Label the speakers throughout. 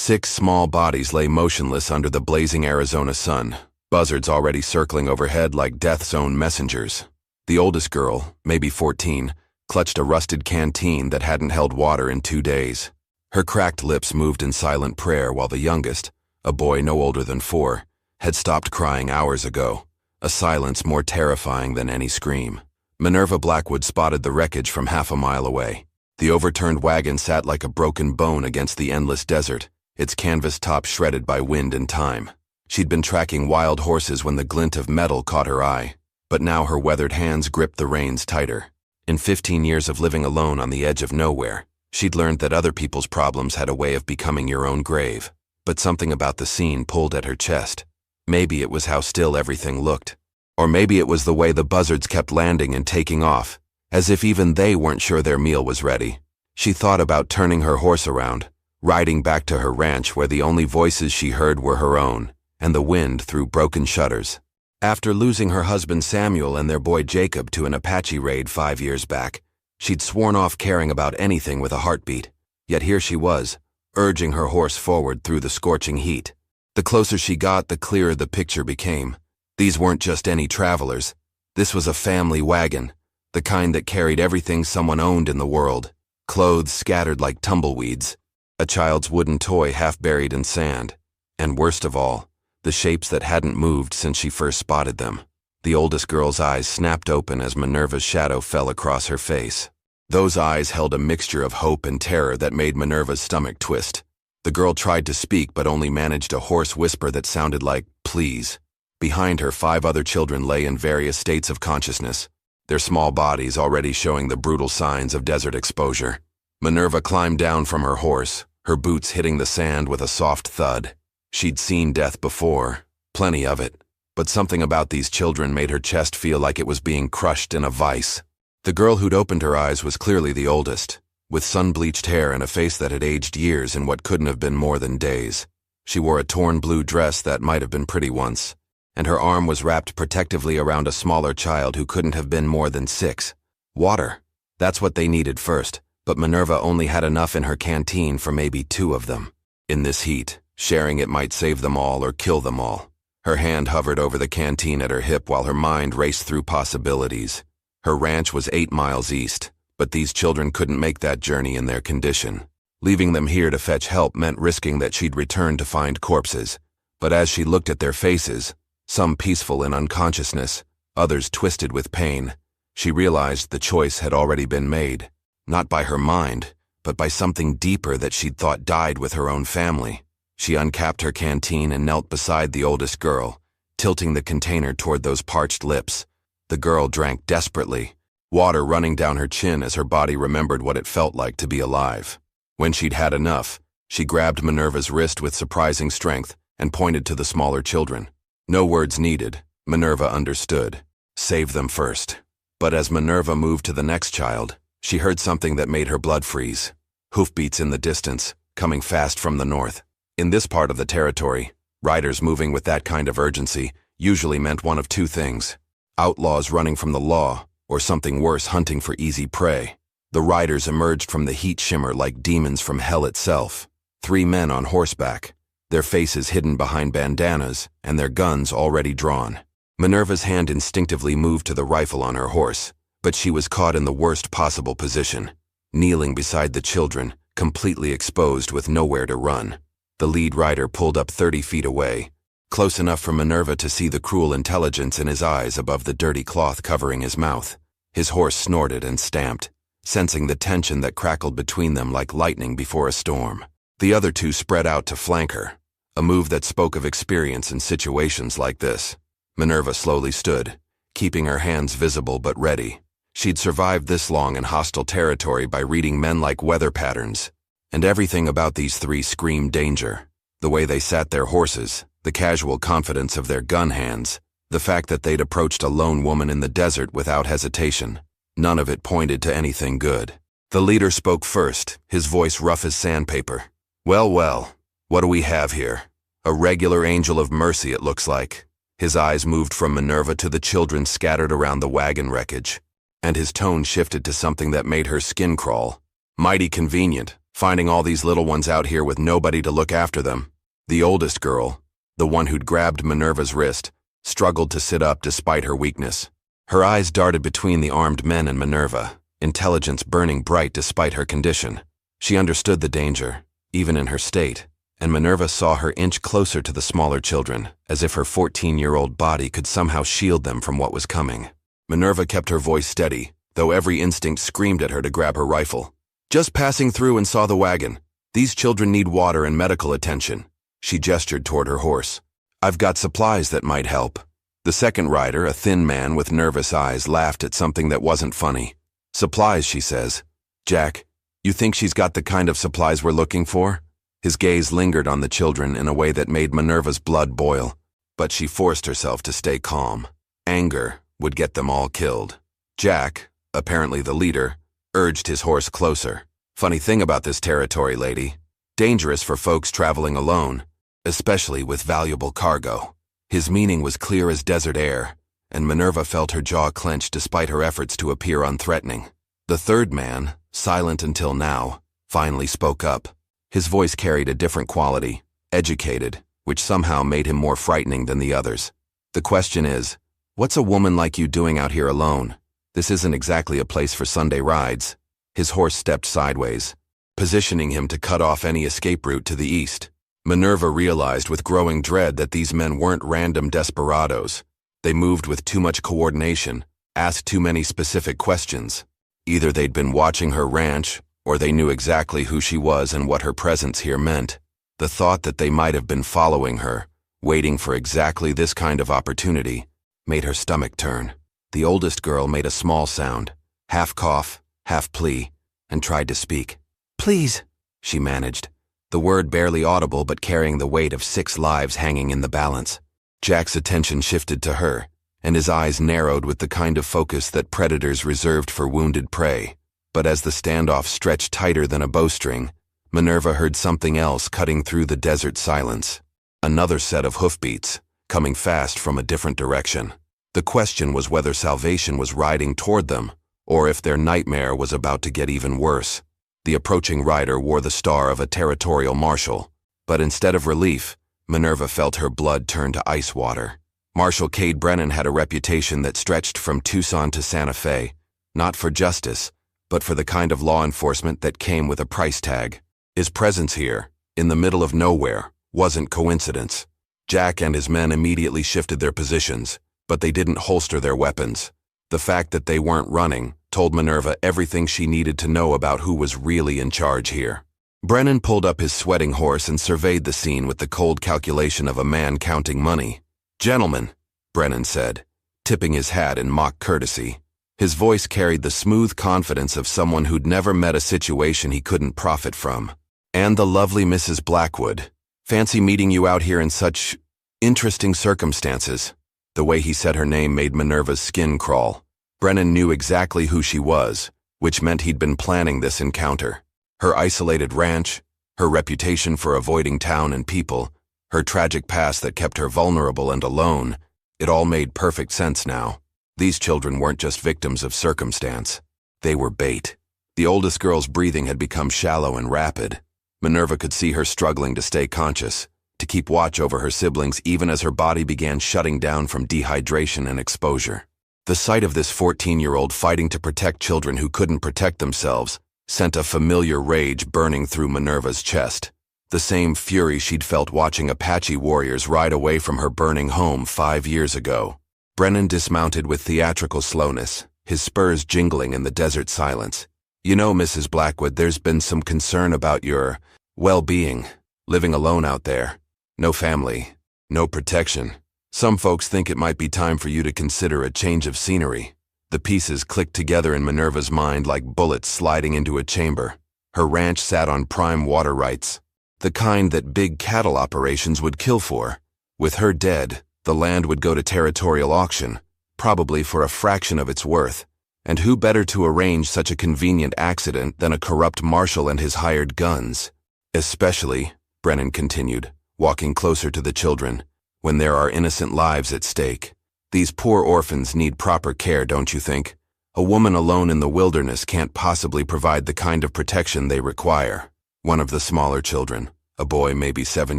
Speaker 1: 6 small bodies lay motionless under the blazing Arizona sun, buzzards already circling overhead like death's own messengers. The oldest girl, maybe 14, clutched a rusted canteen that hadn't held water in 2 days. Her cracked lips moved in silent prayer while the youngest, a boy no older than 4, had stopped crying hours ago, a silence more terrifying than any scream. Minerva Blackwood spotted the wreckage from half a mile away. The overturned wagon sat like a broken bone against the endless desert, its canvas top shredded by wind and time. She'd been tracking wild horses when the glint of metal caught her eye, but now her weathered hands gripped the reins tighter. In 15 years of living alone on the edge of nowhere, she'd learned that other people's problems had a way of becoming your own grave. But something about the scene pulled at her chest. Maybe it was how still everything looked. Or maybe it was the way the buzzards kept landing and taking off, as if even they weren't sure their meal was ready. She thought about turning her horse around, riding back to her ranch where the only voices she heard were her own, and the wind through broken shutters. After losing her husband Samuel and their boy Jacob to an Apache raid 5 years back, she'd sworn off caring about anything with a heartbeat. Yet here she was, urging her horse forward through the scorching heat. The closer she got, the clearer the picture became. These weren't just any travelers. This was a family wagon, the kind that carried everything someone owned in the world, clothes scattered like tumbleweeds, a child's wooden toy half buried in sand, and worst of all, the shapes that hadn't moved since she first spotted them. The oldest girl's eyes snapped open as Minerva's shadow fell across her face. Those eyes held a mixture of hope and terror that made Minerva's stomach twist. The girl tried to speak but only managed a hoarse whisper that sounded like, "Please." Behind her, 5 other children lay in various states of consciousness, their small bodies already showing the brutal signs of desert exposure. Minerva climbed down from her horse, her boots hitting the sand with a soft thud. She'd seen death before, plenty of it, but something about these children made her chest feel like it was being crushed in a vice. The girl who'd opened her eyes was clearly the oldest, with sun-bleached hair and a face that had aged years in what couldn't have been more than days. She wore a torn blue dress that might have been pretty once, and her arm was wrapped protectively around a smaller child who couldn't have been more than 6. Water. That's what they needed first, but Minerva only had enough in her canteen for maybe 2 of them. In this heat, sharing it might save them all or kill them all. Her hand hovered over the canteen at her hip while her mind raced through possibilities. Her ranch was 8 miles east, but these children couldn't make that journey in their condition. Leaving them here to fetch help meant risking that she'd return to find corpses. But as she looked at their faces, some peaceful in unconsciousness, others twisted with pain, she realized the choice had already been made, not by her mind, but by something deeper that she'd thought died with her own family. She uncapped her canteen and knelt beside the oldest girl, tilting the container toward those parched lips. The girl drank desperately, water running down her chin as her body remembered what it felt like to be alive. When she'd had enough, she grabbed Minerva's wrist with surprising strength and pointed to the smaller children. No words needed, Minerva understood. Save them first. But as Minerva moved to the next child, she heard something that made her blood freeze. Hoofbeats in the distance, coming fast from the north. In this part of the territory, riders moving with that kind of urgency usually meant one of 2 things: outlaws running from the law, or something worse, hunting for easy prey. The riders emerged from the heat shimmer like demons from hell itself. 3 men on horseback, their faces hidden behind bandanas and their guns already drawn. Minerva's hand instinctively moved to the rifle on her horse, but she was caught in the worst possible position, kneeling beside the children, completely exposed with nowhere to run. The lead rider pulled up 30 feet away, close enough for Minerva to see the cruel intelligence in his eyes above the dirty cloth covering his mouth. His horse snorted and stamped, sensing the tension that crackled between them like lightning before a storm. The other 2 spread out to flank her, a move that spoke of experience in situations like this. Minerva slowly stood, keeping her hands visible but ready. She'd survived this long in hostile territory by reading men like weather patterns, and everything about these 3 screamed danger. The way they sat their horses, the casual confidence of their gun hands, the fact that they'd approached a lone woman in the desert without hesitation. None of it pointed to anything good. The leader spoke first, his voice rough as sandpaper. "Well, well, what do we have here? A regular angel of mercy, it looks like." His eyes moved from Minerva to the children scattered around the wagon wreckage, and his tone shifted to something that made her skin crawl. "Mighty convenient, finding all these little ones out here with nobody to look after them. The oldest girl, the one who'd grabbed Minerva's wrist, struggled to sit up despite her weakness. Her eyes darted between the armed men and Minerva, intelligence burning bright despite her condition. She understood the danger, even in her state, and Minerva saw her inch closer to the smaller children, as if her 14-year-old body could somehow shield them from what was coming. Minerva kept her voice steady, though every instinct screamed at her to grab her rifle. "Just passing through and saw the wagon. These children need water and medical attention." She gestured toward her horse. "I've got supplies that might help." The second rider, a thin man with nervous eyes, laughed at something that wasn't funny. "Supplies," she says. "Jack, you think she's got the kind of supplies we're looking for?" His gaze lingered on the children in a way that made Minerva's blood boil, but she forced herself to stay calm. Anger would get them all killed. Jack, apparently the leader, urged his horse closer. "Funny thing about this territory, lady. Dangerous for folks traveling alone, especially with valuable cargo." His meaning was clear as desert air, and Minerva felt her jaw clench despite her efforts to appear unthreatening. The third man, silent until now, finally spoke up. His voice carried a different quality, educated, which somehow made him more frightening than the others. "The question is, what's a woman like you doing out here alone? This isn't exactly a place for Sunday rides." His horse stepped sideways, positioning him to cut off any escape route to the east. Minerva realized with growing dread that these men weren't random desperados. They moved with too much coordination, asked too many specific questions. Either they'd been watching her ranch, or they knew exactly who she was and what her presence here meant. The thought that they might have been following her, waiting for exactly this kind of opportunity, made her stomach turn. The oldest girl made a small sound, half cough, half plea, and tried to speak. "Please," she managed, the word barely audible but carrying the weight of 6 lives hanging in the balance. Jack's attention shifted to her, and his eyes narrowed with the kind of focus that predators reserved for wounded prey. But as the standoff stretched tighter than a bowstring, Minerva heard something else cutting through the desert silence. Another set of hoofbeats, coming fast from a different direction. The question was whether salvation was riding toward them, or if their nightmare was about to get even worse. The approaching rider wore the star of a territorial marshal, but instead of relief, Minerva felt her blood turn to ice water. Marshal Cade Brennan had a reputation that stretched from Tucson to Santa Fe, not for justice, but for the kind of law enforcement that came with a price tag. His presence here, in the middle of nowhere, wasn't coincidence. Jack and his men immediately shifted their positions, but they didn't holster their weapons. The fact that they weren't running told Minerva everything she needed to know about who was really in charge here. Brennan pulled up his sweating horse and surveyed the scene with the cold calculation of a man counting money. "Gentlemen," Brennan said, tipping his hat in mock courtesy. His voice carried the smooth confidence of someone who'd never met a situation he couldn't profit from. "And the lovely Mrs. Blackwood. Fancy meeting you out here in such interesting circumstances." The way he said her name made Minerva's skin crawl. Brennan knew exactly who she was, which meant he'd been planning this encounter. Her isolated ranch, her reputation for avoiding town and people, her tragic past that kept her vulnerable and alone, it all made perfect sense now. These children weren't just victims of circumstance. They were bait. The oldest girl's breathing had become shallow and rapid. Minerva could see her struggling to stay conscious, to keep watch over her siblings even as her body began shutting down from dehydration and exposure. The sight of this 14-year-old fighting to protect children who couldn't protect themselves sent a familiar rage burning through Minerva's chest. The same fury she'd felt watching Apache warriors ride away from her burning home 5 years ago. Brennan dismounted with theatrical slowness, his spurs jingling in the desert silence. "You know, Mrs. Blackwood, there's been some concern about your well-being, living alone out there. No family, no protection. Some folks think it might be time for you to consider a change of scenery." The pieces clicked together in Minerva's mind like bullets sliding into a chamber. Her ranch sat on prime water rights, the kind that big cattle operations would kill for. With her dead, the land would go to territorial auction, probably for a fraction of its worth. And who better to arrange such a convenient accident than a corrupt marshal and his hired guns? "Especially," Brennan continued, walking closer to the children, "when there are innocent lives at stake. These poor orphans need proper care, don't you think? A woman alone in the wilderness can't possibly provide the kind of protection they require." One of the smaller children, a boy maybe 7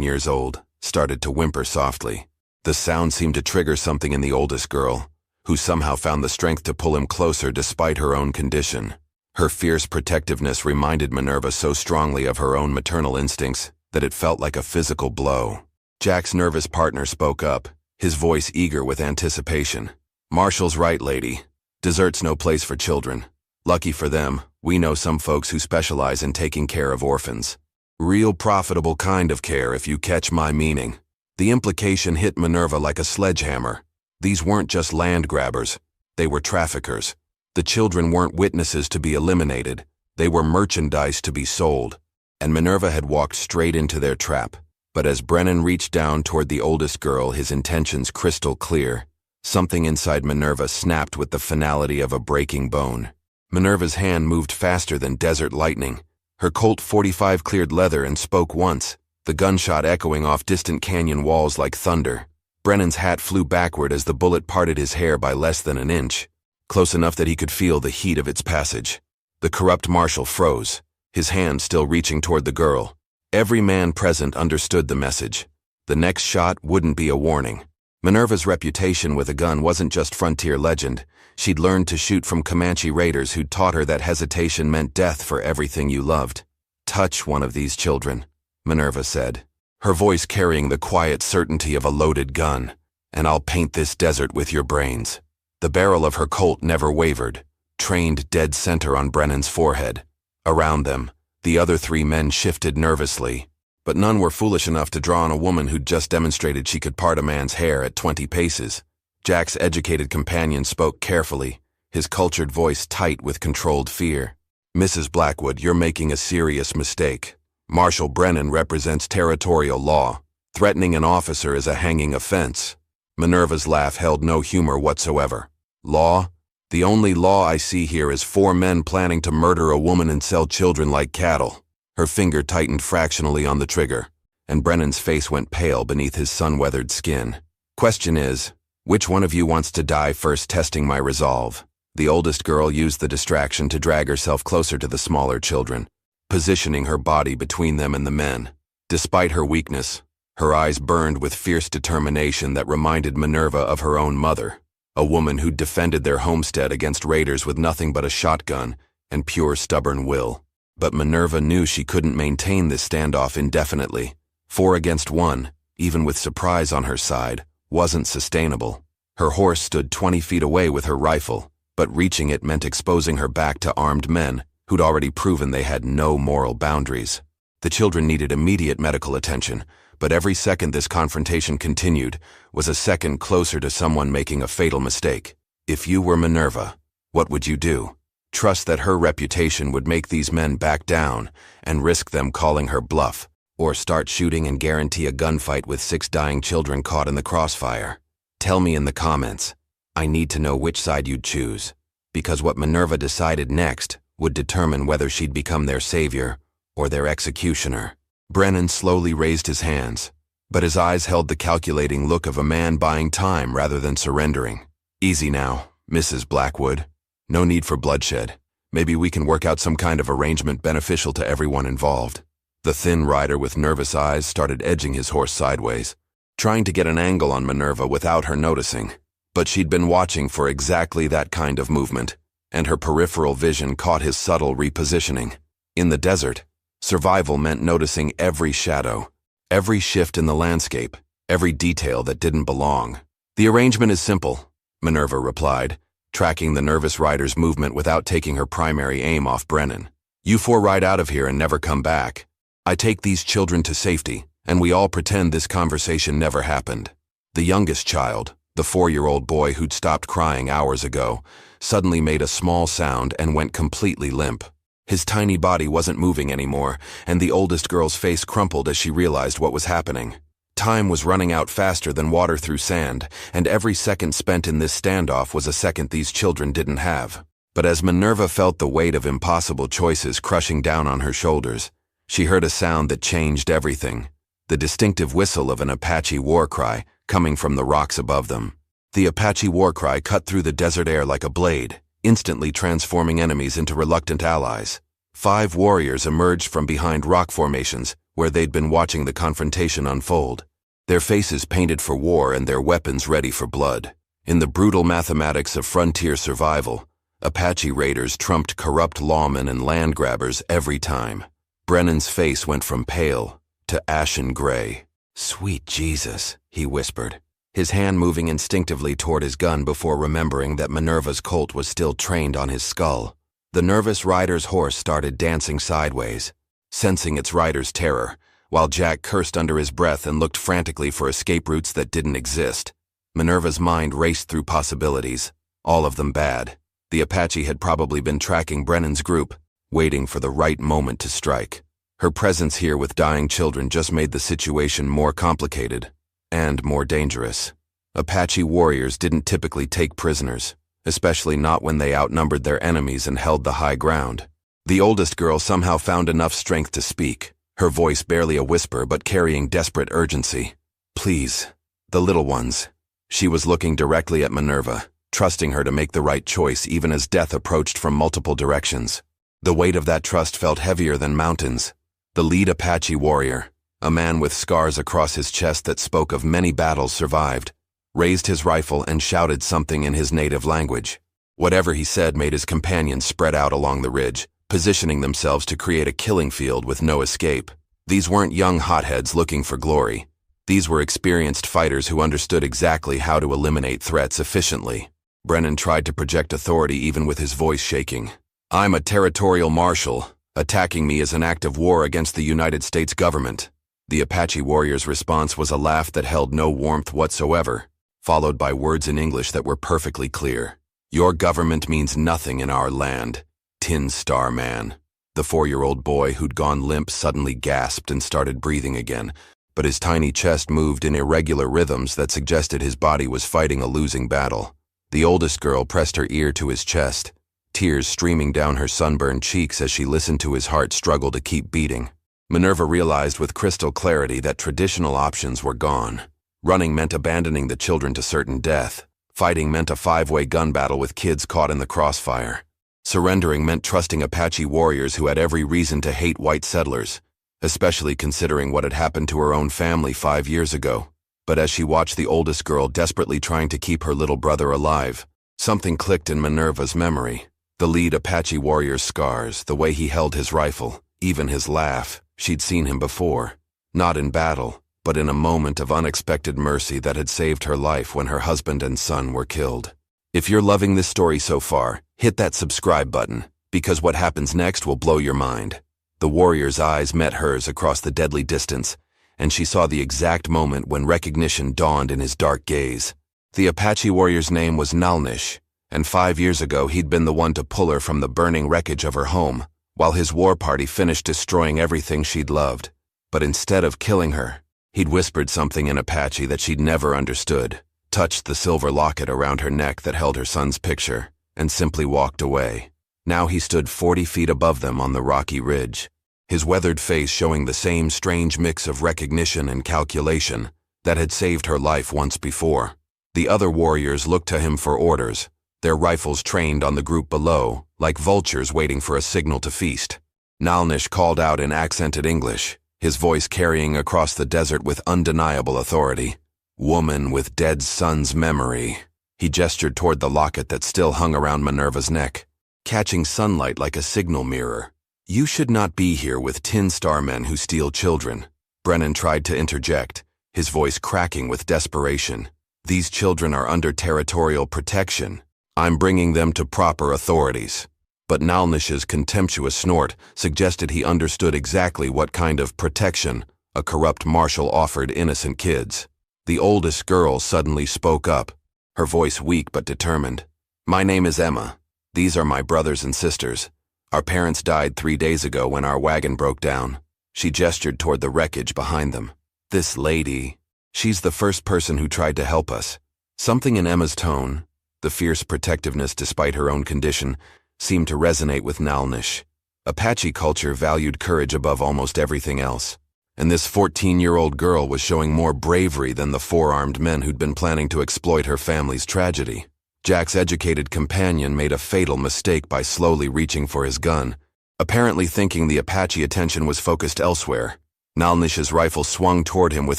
Speaker 1: years old, started to whimper softly. The sound seemed to trigger something in the oldest girl, who somehow found the strength to pull him closer despite her own condition. Her fierce protectiveness reminded Minerva so strongly of her own maternal instincts that it felt like a physical blow. Jack's nervous partner spoke up, his voice eager with anticipation. "Marshall's right, lady. Desert's no place for children. Lucky for them, we know some folks who specialize in taking care of orphans. Real profitable kind of care, if you catch my meaning." The implication hit Minerva like a sledgehammer. These weren't just land grabbers. They were traffickers. The children weren't witnesses to be eliminated. They were merchandise to be sold. And Minerva had walked straight into their trap. But as Brennan reached down toward the oldest girl, his intentions crystal clear, something inside Minerva snapped with the finality of a breaking bone. Minerva's hand moved faster than desert lightning. Her Colt .45 cleared leather and spoke once, the gunshot echoing off distant canyon walls like thunder. Brennan's hat flew backward as the bullet parted his hair by less than an inch, close enough that he could feel the heat of its passage. The corrupt marshal froze, his hand still reaching toward the girl. Every man present understood the message. The next shot wouldn't be a warning. Minerva's reputation with a gun wasn't just frontier legend. She'd learned to shoot from Comanche raiders who'd taught her that hesitation meant death for everything you loved. "Touch one of these children," Minerva said, her voice carrying the quiet certainty of a loaded gun, "and I'll paint this desert with your brains." The barrel of her Colt never wavered, trained dead center on Brennan's forehead. Around them, the other 3 men shifted nervously, but none were foolish enough to draw on a woman who'd just demonstrated she could part a man's hair at 20 paces. Jack's educated companion spoke carefully, his cultured voice tight with controlled fear. "Mrs. Blackwood, you're making a serious mistake. Marshal Brennan represents territorial law. Threatening an officer is a hanging offense." Minerva's laugh held no humor whatsoever. "Law? The only law I see here is 4 men planning to murder a woman and sell children like cattle." Her finger tightened fractionally on the trigger, and Brennan's face went pale beneath his sun-weathered skin. "Question is, which one of you wants to die first, testing my resolve?" The oldest girl used the distraction to drag herself closer to the smaller children, positioning her body between them and the men. Despite her weakness, her eyes burned with fierce determination that reminded Minerva of her own mother, a woman who'd defended their homestead against raiders with nothing but a shotgun and pure stubborn will. But Minerva knew she couldn't maintain this standoff indefinitely. 4 against 1, even with surprise on her side, wasn't sustainable. Her horse stood 20 feet away with her rifle, but reaching it meant exposing her back to armed men who'd already proven they had no moral boundaries. The children needed immediate medical attention, but every second this confrontation continued was a second closer to someone making a fatal mistake. If you were Minerva, what would you do? Trust that her reputation would make these men back down and risk them calling her bluff, or start shooting and guarantee a gunfight with 6 dying children caught in the crossfire? Tell me in the comments. I need to know which side you'd choose, because what Minerva decided next would determine whether she'd become their savior or their executioner. Brennan slowly raised his hands, but his eyes held the calculating look of a man buying time rather than surrendering. "Easy now, Mrs. Blackwood. No need for bloodshed. Maybe we can work out some kind of arrangement beneficial to everyone involved." The thin rider with nervous eyes started edging his horse sideways, trying to get an angle on Minerva without her noticing. But she'd been watching for exactly that kind of movement, and her peripheral vision caught his subtle repositioning. In the desert, survival meant noticing every shadow, every shift in the landscape, every detail that didn't belong. "The arrangement is simple," Minerva replied, tracking the nervous rider's movement without taking her primary aim off Brennan. "You 4 ride out of here and never come back. I take these children to safety, and we all pretend this conversation never happened." The youngest child, the 4-year-old boy who'd stopped crying hours ago, suddenly made a small sound and went completely limp. His tiny body wasn't moving anymore, and the oldest girl's face crumpled as she realized what was happening. Time was running out faster than water through sand, and every second spent in this standoff was a second these children didn't have. But as Minerva felt the weight of impossible choices crushing down on her shoulders, she heard a sound that changed everything, the distinctive whistle of an Apache war cry coming from the rocks above them. The Apache war cry cut through the desert air like a blade, instantly transforming enemies into reluctant allies. 5 warriors emerged from behind rock formations where they'd been watching the confrontation unfold, their faces painted for war and their weapons ready for blood. In the brutal mathematics of frontier survival, Apache raiders trumped corrupt lawmen and land grabbers every time. Brennan's face went from pale to ashen gray. "Sweet Jesus," he whispered, his hand moving instinctively toward his gun before remembering that Minerva's colt was still trained on his skull. The nervous rider's horse started dancing sideways, sensing its rider's terror, while Jack cursed under his breath and looked frantically for escape routes that didn't exist. Minerva's mind raced through possibilities, all of them bad. The Apache had probably been tracking Brennan's group, waiting for the right moment to strike. Her presence here with dying children just made the situation more complicated and more dangerous. Apache warriors didn't typically take prisoners, especially not when they outnumbered their enemies and held the high ground. The oldest girl somehow found enough strength to speak, her voice barely a whisper but carrying desperate urgency. "Please, the little ones." She was looking directly at Minerva, trusting her to make the right choice even as death approached from multiple directions. The weight of that trust felt heavier than mountains. The lead Apache warrior, a man with scars across his chest that spoke of many battles survived, raised his rifle and shouted something in his native language. Whatever he said made his companions spread out along the ridge, positioning themselves to create a killing field with no escape. These weren't young hotheads looking for glory. These were experienced fighters who understood exactly how to eliminate threats efficiently. Brennan tried to project authority even with his voice shaking. "I'm a territorial marshal. Attacking me is an act of war against the United States government." The Apache warrior's response was a laugh that held no warmth whatsoever, followed by words in English that were perfectly clear. "Your government means nothing in our land, Tin Star Man." The 4-year-old boy who'd gone limp suddenly gasped and started breathing again, but his tiny chest moved in irregular rhythms that suggested his body was fighting a losing battle. The oldest girl pressed her ear to his chest, tears streaming down her sunburned cheeks as she listened to his heart struggle to keep beating. Minerva realized with crystal clarity that traditional options were gone. Running meant abandoning the children to certain death. Fighting meant a 5-way gun battle with kids caught in the crossfire. Surrendering meant trusting Apache warriors who had every reason to hate white settlers, especially considering what had happened to her own family 5 years ago. But as she watched the oldest girl desperately trying to keep her little brother alive, something clicked in Minerva's memory. The lead Apache warrior's scars, the way he held his rifle, even his laugh. She'd seen him before, not in battle, but in a moment of unexpected mercy that had saved her life when her husband and son were killed. If you're loving this story so far, hit that subscribe button, because what happens next will blow your mind. The warrior's eyes met hers across the deadly distance, and she saw the exact moment when recognition dawned in his dark gaze. The Apache warrior's name was Nalnish, and 5 years ago he'd been the one to pull her from the burning wreckage of her home, while his war party finished destroying everything she'd loved. But instead of killing her, he'd whispered something in Apache that she'd never understood, touched the silver locket around her neck that held her son's picture, and simply walked away. Now he stood 40 feet above them on the rocky ridge, his weathered face showing the same strange mix of recognition and calculation that had saved her life once before. The other warriors looked to him for orders, their rifles trained on the group below, like vultures waiting for a signal to feast. Nalnish called out in accented English, his voice carrying across the desert with undeniable authority. "Woman with dead son's memory." He gestured toward the locket that still hung around Minerva's neck, catching sunlight like a signal mirror. "You should not be here with Tin Star men who steal children." Brennan tried to interject, his voice cracking with desperation. "These children are under territorial protection. I'm bringing them to proper authorities." But Nalnish's contemptuous snort suggested he understood exactly what kind of protection a corrupt marshal offered innocent kids. The oldest girl suddenly spoke up, her voice weak but determined. "My name is Emma. These are my brothers and sisters. Our parents died 3 days ago when our wagon broke down." She gestured toward the wreckage behind them. "This lady, she's the first person who tried to help us." Something in Emma's tone, the fierce protectiveness despite her own condition, seemed to resonate with Nalnish. Apache culture valued courage above almost everything else, and this 14-year-old girl was showing more bravery than the 4-armed men who'd been planning to exploit her family's tragedy. Jack's educated companion made a fatal mistake by slowly reaching for his gun. Apparently thinking the Apache attention was focused elsewhere, Nalnish's rifle swung toward him with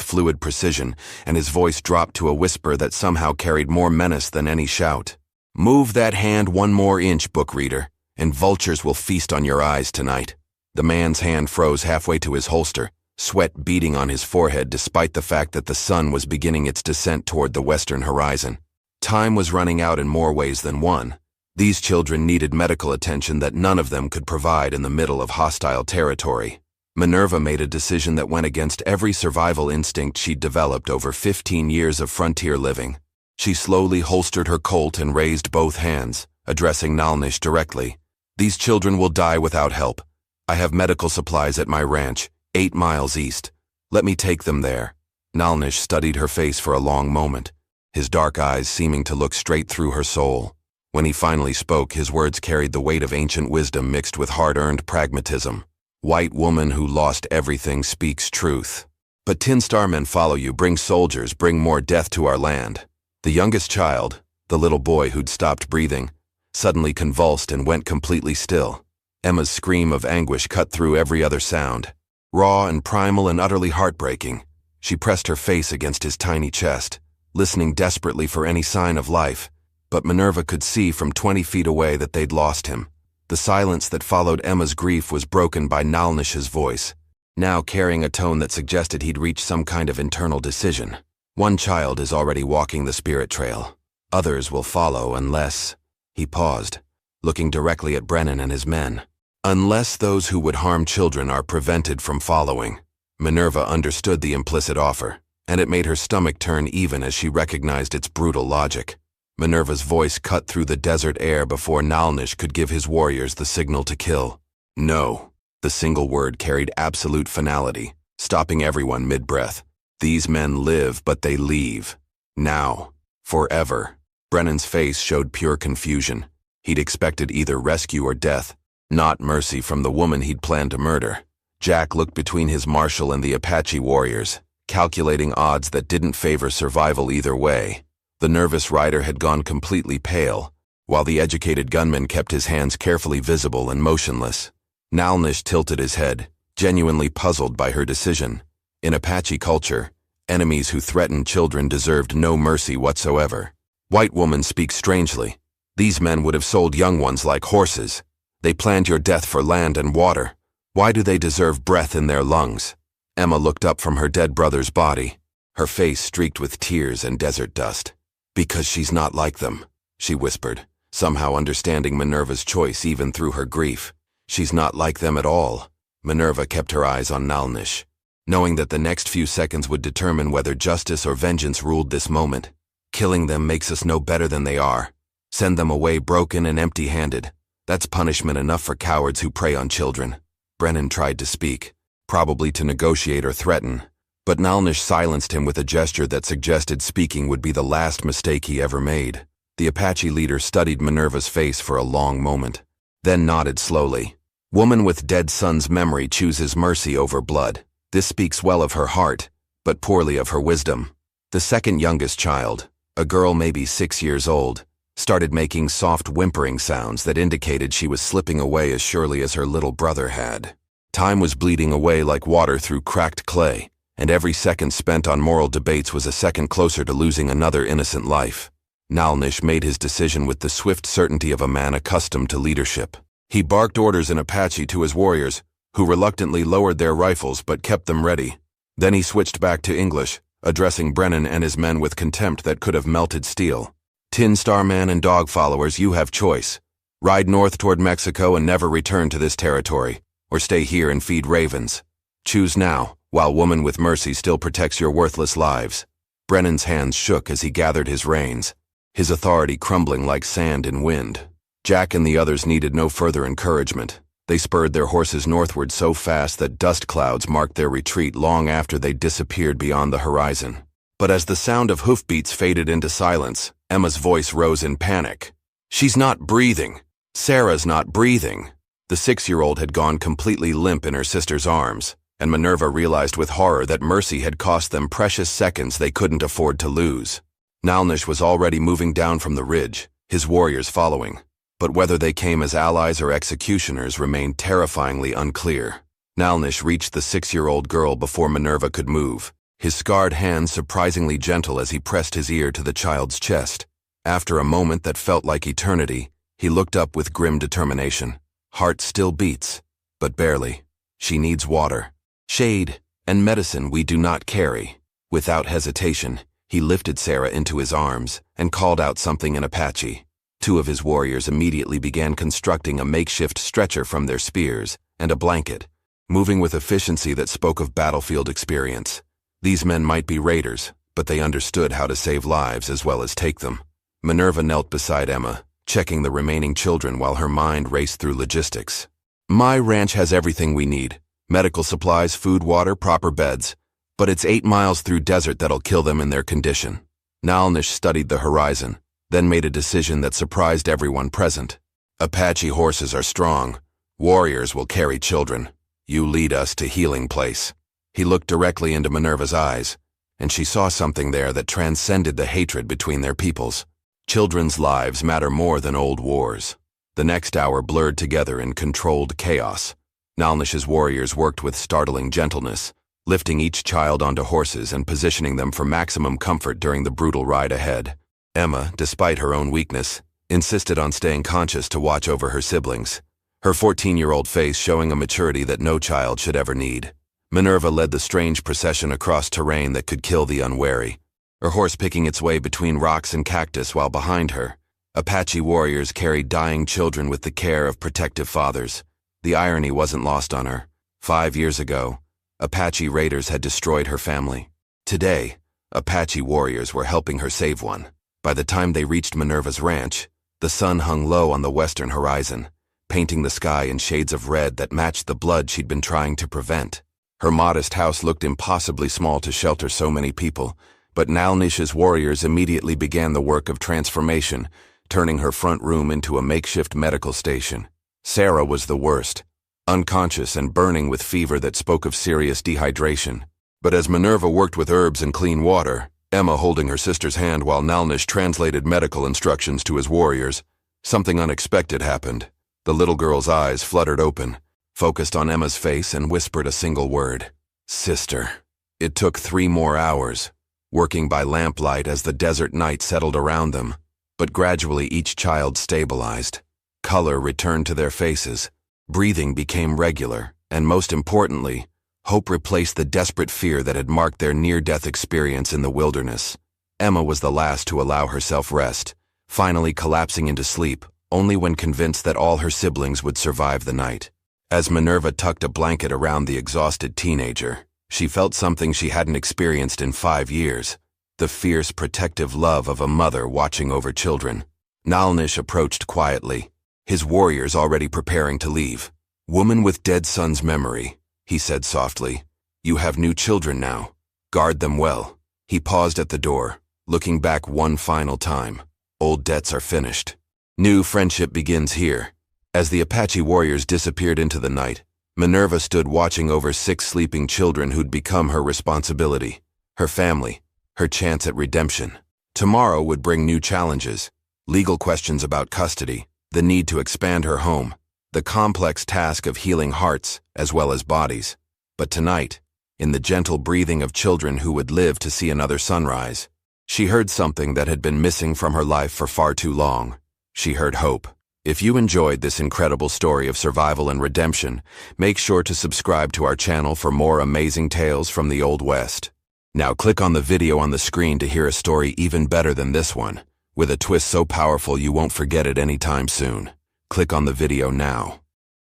Speaker 1: fluid precision, and his voice dropped to a whisper that somehow carried more menace than any shout. "Move that hand 1 more inch, book reader, and vultures will feast on your eyes tonight." The man's hand froze halfway to his holster, sweat beading on his forehead despite the fact that the sun was beginning its descent toward the western horizon. Time was running out in more ways than one. These children needed medical attention that none of them could provide in the middle of hostile territory. Minerva made a decision that went against every survival instinct she'd developed over 15 years of frontier living. She slowly holstered her Colt and raised both hands, addressing Nalnish directly. "These children will die without help. I have medical supplies at my ranch, 8 miles east. Let me take them there." Nalnish studied her face for a long moment, his dark eyes seeming to look straight through her soul. When he finally spoke, his words carried the weight of ancient wisdom mixed with hard-earned pragmatism. "White woman who lost everything speaks truth. But Tin Star men follow you, bring soldiers, bring more death to our land." The youngest child, the little boy who'd stopped breathing, suddenly convulsed and went completely still. Emma's scream of anguish cut through every other sound. Raw and primal and utterly heartbreaking, she pressed her face against his tiny chest, listening desperately for any sign of life, but Minerva could see from 20 feet away that they'd lost him. The silence that followed Emma's grief was broken by Nalnish's voice, now carrying a tone that suggested he'd reached some kind of internal decision. "One child is already walking the spirit trail. Others will follow unless—" He paused, looking directly at Brennan and his men. "Unless those who would harm children are prevented from following." Minerva understood the implicit offer, and it made her stomach turn even as she recognized its brutal logic. Minerva's voice cut through the desert air before Nalnish could give his warriors the signal to kill. "No." The single word carried absolute finality, stopping everyone mid-breath. "These men live, but they leave. Now. Forever." Brennan's face showed pure confusion. He'd expected either rescue or death, not mercy from the woman he'd planned to murder. Jack looked between his marshal and the Apache warriors, calculating odds that didn't favor survival either way. The nervous rider had gone completely pale, while the educated gunman kept his hands carefully visible and motionless. Nalnish tilted his head, genuinely puzzled by her decision. In Apache culture, enemies who threatened children deserved no mercy whatsoever. "White woman speaks strangely. These men would have sold young ones like horses. They planned your death for land and water. Why do they deserve breath in their lungs?" Emma looked up from her dead brother's body, her face streaked with tears and desert dust. "Because she's not like them," she whispered, somehow understanding Minerva's choice even through her grief. "She's not like them at all." Minerva kept her eyes on Nalnish, knowing that the next few seconds would determine whether justice or vengeance ruled this moment. "Killing them makes us no better than they are. Send them away broken and empty-handed. That's punishment enough for cowards who prey on children." Brennan tried to speak, probably to negotiate or threaten, but Nalnish silenced him with a gesture that suggested speaking would be the last mistake he ever made. The Apache leader studied Minerva's face for a long moment, then nodded slowly. "Woman with dead son's memory chooses mercy over blood. This speaks well of her heart, but poorly of her wisdom." The second youngest child, a girl maybe 6 years old, started making soft whimpering sounds that indicated she was slipping away as surely as her little brother had. Time was bleeding away like water through cracked clay, and every second spent on moral debates was a second closer to losing another innocent life. Nalnish made his decision with the swift certainty of a man accustomed to leadership. He barked orders in Apache to his warriors, who reluctantly lowered their rifles but kept them ready. Then he switched back to English, addressing Brennan and his men with contempt that could have melted steel. "Tin Star man and dog followers, you have choice. Ride north toward Mexico and never return to this territory, or stay here and feed ravens. Choose now, while Woman with Mercy still protects your worthless lives." Brennan's hands shook as he gathered his reins, his authority crumbling like sand in wind. Jack and the others needed no further encouragement. They spurred their horses northward so fast that dust clouds marked their retreat long after they disappeared beyond the horizon. But as the sound of hoofbeats faded into silence, Emma's voice rose in panic. "She's not breathing. Sarah's not breathing." The 6-year-old had gone completely limp in her sister's arms, and Minerva realized with horror that mercy had cost them precious seconds they couldn't afford to lose. Nalnish was already moving down from the ridge, his warriors following. but whether they came as allies or executioners remained terrifyingly unclear. Nalnish reached the 6-year-old girl before Minerva could move, his scarred hand surprisingly gentle as he pressed his ear to the child's chest. After a moment that felt like eternity, he looked up with grim determination. Heart still beats, but barely. She needs water, shade, and medicine we do not carry. Without hesitation, he lifted Sarah into his arms and called out something in Apache. 2 of his warriors immediately began constructing a makeshift stretcher from their spears and a blanket, moving with efficiency that spoke of battlefield experience. These men might be raiders, but they understood how to save lives as well as take them. Minerva knelt beside Emma, checking the remaining children while her mind raced through logistics. My ranch has everything we need: medical supplies, food, water, proper beds. But it's 8 miles through desert that'll kill them in their condition. Nalnish studied the horizon, then made a decision that surprised everyone present. Apache horses are strong. Warriors will carry children. You lead us to healing place. He looked directly into Minerva's eyes, and she saw something there that transcended the hatred between their peoples. Children's lives matter more than old wars. The next hour blurred together in controlled chaos. Nalnish's warriors worked with startling gentleness, lifting each child onto horses and positioning them for maximum comfort during the brutal ride ahead. Emma, despite her own weakness, insisted on staying conscious to watch over her siblings, her 14-year-old face showing a maturity that no child should ever need. Minerva led the strange procession across terrain that could kill the unwary, her horse picking its way between rocks and cactus while behind her, Apache warriors carried dying children with the care of protective fathers. The irony wasn't lost on her. 5 years ago, Apache raiders had destroyed her family. Today, Apache warriors were helping her save one. By the time they reached Minerva's ranch, the sun hung low on the western horizon, painting the sky in shades of red that matched the blood she'd been trying to prevent. Her modest house looked impossibly small to shelter so many people, but Nalnish's warriors immediately began the work of transformation, turning her front room into a makeshift medical station. Sarah was the worst, unconscious and burning with fever that spoke of serious dehydration. But as Minerva worked with herbs and clean water, Emma holding her sister's hand while Nalnish translated medical instructions to his warriors, something unexpected happened. The little girl's eyes fluttered open, focused on Emma's face, and whispered a single word: "Sister." It took 3 more hours, working by lamplight as the desert night settled around them, but gradually each child stabilized. Color returned to their faces, breathing became regular, and most importantly, hope replaced the desperate fear that had marked their near-death experience in the wilderness. Emma was the last to allow herself rest, finally collapsing into sleep only when convinced that all her siblings would survive the night. As Minerva tucked a blanket around the exhausted teenager, she felt something she hadn't experienced in 5 years: the fierce, protective love of a mother watching over children. Nalnish approached quietly, his warriors already preparing to leave. "Woman with dead son's memory," he said softly. "You have new children now. Guard them well." He paused at the door, looking back one final time. Old debts are finished. New friendship begins here. As the Apache warriors disappeared into the night, Minerva stood watching over 6 sleeping children who'd become her responsibility, her family, her chance at redemption. Tomorrow would bring new challenges: legal questions about custody, the need to expand her home, the complex task of healing hearts as well as bodies. But tonight, in the gentle breathing of children who would live to see another sunrise, she heard something that had been missing from her life for far too long. She heard hope. If you enjoyed this incredible story of survival and redemption, make sure to subscribe to our channel for more amazing tales from the Old West. Now click on the video on the screen to hear a story even better than this one, with a twist so powerful you won't forget it anytime soon. Click on the video now.